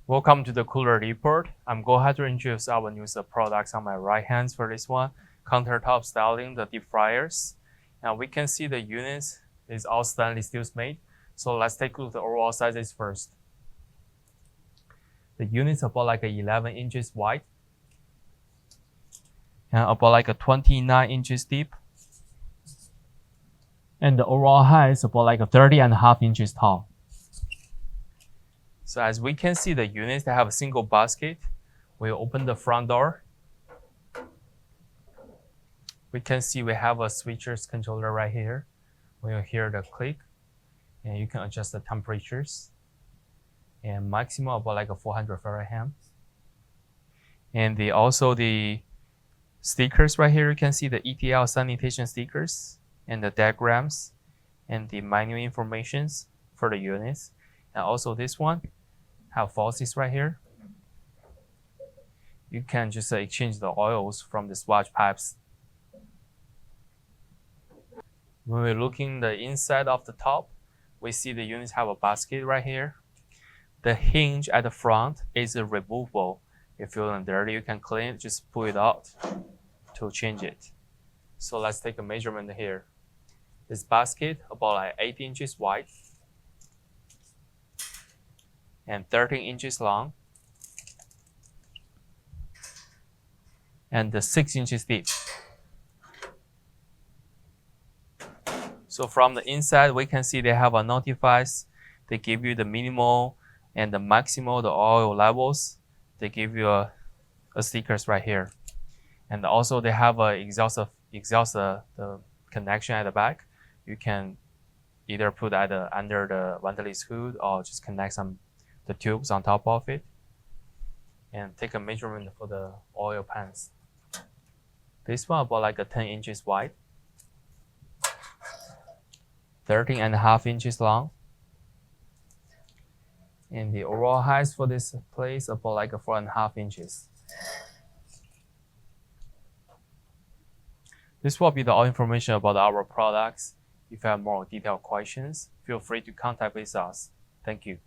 Welcome to the cooler report. I'm go ahead to introduce our newest products on my right hand for this one. Countertop styling, the deep fryers. Now we can see the units is all stainless steel made. So let's take a look at the overall sizes first. The unit's about like 11 inches wide and about like 29 inches deep. And the overall height is about like 30.5 inches tall. So as we can see, the units that have a single basket, we open the front door. We can see we have a switcher's controller right here. When you hear the click, and you can adjust the temperatures. And maximum about like a 400 Fahrenheit. And also the stickers right here, you can see the ETL sanitation stickers and the diagrams and the manual informations for the units. And also this one have faucets right here. You can just exchange the oils from the swatch pipes. When we're looking the inside of the top, we see the units have a basket right here. The hinge at the front is removable. If you're dirty, you can clean it, just pull it out to change it. So let's take a measurement here. This basket about like 8 inches wide and 13 inches long and 6 inches deep. So from the inside, we can see they have a notifies. They give you the minimal and the maximal, the oil levels. They give you a stickers right here. And also they have a exhaust the connection at the back. You can either put either under the ventilator's hood or just connect the tubes on top of it and take a measurement for the oil pans. This one about like 10 inches wide, 13.5 inches long, and the overall height for this place about like 4.5 inches. This will be the all information about our products. If you have more detailed questions, feel free to contact with us. Thank you.